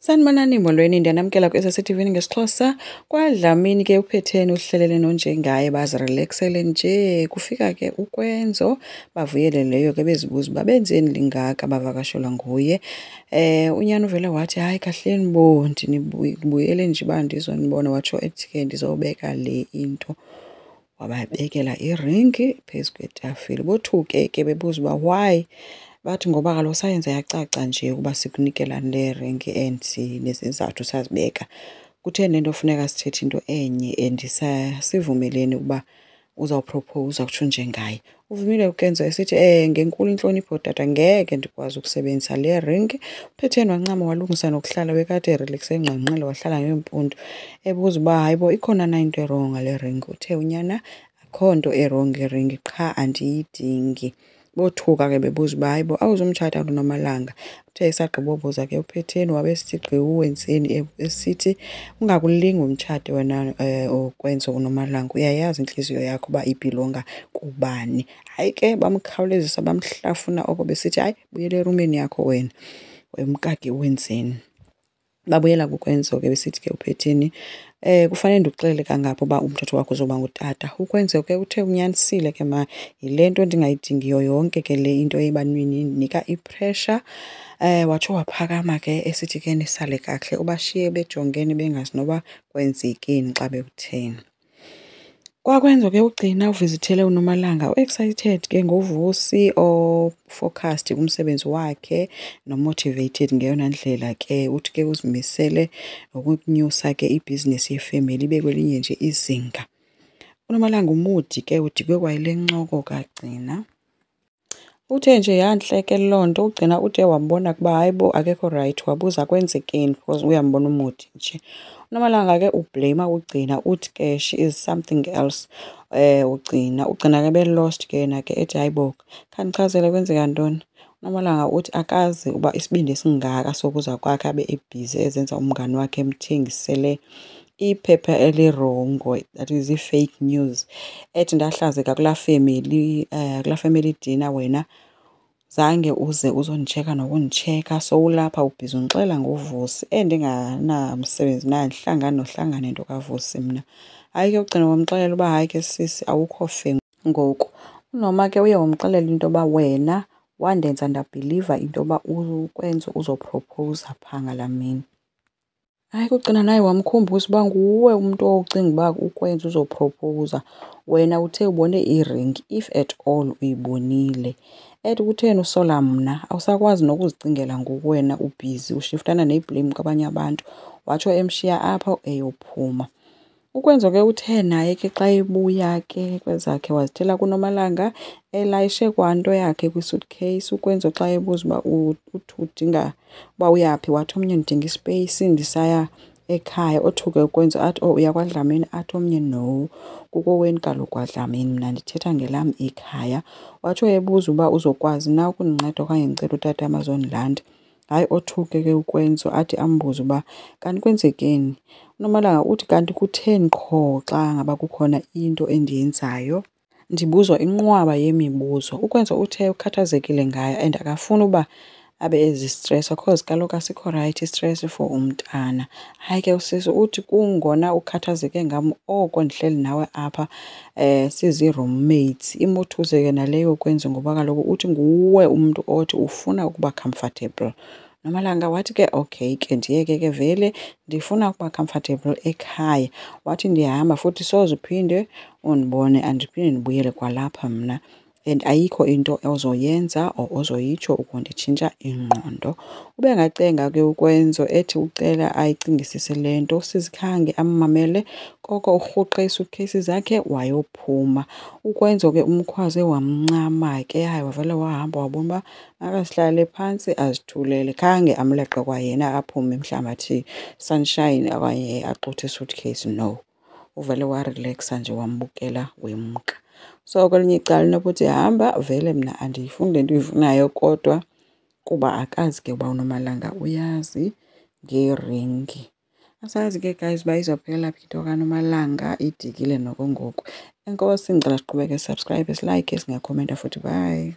Sanibonani molweni, ndiyanamkela kwi-SSTV ngesiXhosa. KwaDlamini ke uphetheni uhlelele nonjengaye bazirelaxele nje. Kufika ke uKwenzo bavuyeleleyo ke bezibuza uba benzeni lingaka bavakashelwa nguye. Unyana uvele wathi hayi kahleni bo ndinibuyele nje uba ndizonibona, watsho ethi ke ndizobeka le into. Wababekela iringi phezu kwetafile. Bothuke ke bebuza uba why. Bathi ngoba kaloku sayenza yacaca nje ukuba sikunikela le ringi and nesizathu sazibeka. Kutheni le nto funeka sithethe into enye and sivumelene ukuba uzawupropowuza kutsho njengaye. Uvumile uKenzo esithi ngenkulu intlonipho tata ngeke ndikwazi ukusebenzisa le ringi. Uphetheni wancama walungisa nokuhlala bekade erelaxe engqengqile wahlala ngeempundu. Ebuza uba hayibo ikhona na into erong ngale ringi. Uthe unyana akho nto erong ngeringi qha andiyidingi. Bothuka ke bebuza uba hayibo awuzumtshata uNomalanga. Uthe esagqibobuza ke uphetheni wabesithi gqi wenzeni esithi ungakulingi umtshate wena Kwenzo uNomalanga, uyayazi intliziyo yakho uba ibhilonga kubani. Hayi ke bamkhawulezisa bamhlafuna oko besithi hayi buyela erumeni yakho wena wemkake wenzeni. Babuyela kuKwenzo ke besithi ke uphetheni kufanele ndikuxelele kangaphi uba umthetho wakho uzoba ngutata. UKwenzo ke uthe unyanisile ke ma yile nto ndingayidingiyo yonke ke le into ebantwini nika i-pressure. Watsho waphakama ke esithi ke nisale kakuhle ubashiye bejongene bengazi noba kwenzekeni xa bekutheni. KwaKwenzo ke ugcina uvizithele uNomalanga u-excited ke ngovusi o-focused kumsebenzi wakhe no-motivated ngeyona ndlela ke. Uthi ke uzimisele ngokunyusa ke ibhizinesi yefemeli ibe kwelinye nje izinga. uNomalanga umudi ke udikwe kwayile ncoko kagcina. Uthe nje yantle ke loo nto ugcina ude wambona kuba hayibo akekho rayithi, wabuza kwenzekeni because uyambona umudi nje. uNomalanga ke ublame ugcina uthi ke she is something else. Ugcina ke be-lost ke yena ke ethi hayibo khandichazele kwenzeka ntoni. uNomalanga uthi akazi uba isibindi esingaka sokuza kwakhe abe ebhizi ezenza umngani wakhe emthengisele iphepha elirongo, that is i-fake news. Ethi ndahlazeka kulaa family dinner wena zange uze uzonditsheka nokunditsheka, so ulapha ubhizi undixelela ngovusi endinganamsebenzi naye, ndihlangane nohlangane nto kavusi mna. Hayi ke ugcina wamxelela uba hayi ke sisi awukho fe ngoku. Unoma ke uye wamxelela into yoba wena wandenza ndabhiliva into yoba uKwenzo uzopropowuza phaa ngalaa mini. Hayi kugcina naye wamkhumbuza uba nguwe umntu owucinga uba uKwenzo uzopropowuza. Wena uthe ubone iringi, if at all uyibonile. Ethi kutheni usola mna, awusakwazi nokuzicingela ngoku wena ubhizi ushiftana neblame kwabanye abantu. Watsho emshiya apho eyophuma. uKwenzo ke uthe naye ke xa ebuya ke kwezakhe wazithela kuNomalanga elayishe kwanto yakhe kwi-suitcase. uKwenzo xa ebuza uba uthi udinga uba uyaphi, wathi omnye ndidinga ispace ndisaya ekhaya. Othuke uKwenzo athi uya kwaDlamini, athi omnye no kukoweni kaloku kwaDlamini, mna ndithetha ngelam ikhaya. Watsho ebuza uba uzokwazi na ukundinceda okanye ndicela utata amazondilanda. Hayi othuke ke uKwenzo athi ambuze uba kanti kwenzekeni. uNomalanga uthi kanti kutheni qho xa ngaba kukhona into endiyenzayo ndibuzwa inqwaba yemibuzo. uKwenzo uthe ukhathazekile ngayo and akafuni uba abe ezistresa because kaloku asikho rayithi istress for umntana. Hayi ke usisi uthi kungona ukhathazeke ngam oko ndihleli nawe apha sizi-roommates. Imothuze ke naleyo uKwenzo ngoba kaloku uthi nguwe umntu othi ufuna ukuba comfortable. uNomalanga wathi ke okay ke ndiyeke ke vele ndifuna ukuba comfortable ekhaya. Wathi ndiyahamba futhi soze uphinde undibone, andiphinde ndibuyele kwalapha mna and ayikho into ozoyenza or ozoyitsho ukunditshintsha ingqondo. Ube ngacenga ke uKwenzo ethi ucela ayicingisise le nto. Sizikhange ammamele koko urhuqe ii-suitcase zakhe wayophuma. uKwenzo ke umkhwaze wamncama ke hayi wavele wahamba wabona uba makazihlalele phantsi azithulele. Khange amleqe kwayena aphume mhlawumbi athi sunshine okanye axuthe isuitcase, no. Uvele warelaxa nje wambukela wemka. So kwelinye icala inokuthi hamba vele mna andiyifuni le nto uyifunayo kodwa kuba akazi ke uba uNomalanga uyazi ngeringi. Asazi ke guys uba izawuphelela phi into kaNomalanga, idikile noko ngoku. Enkosi, ndicela siqhubeke subscribe, silike, singakhomenta futhi, bye.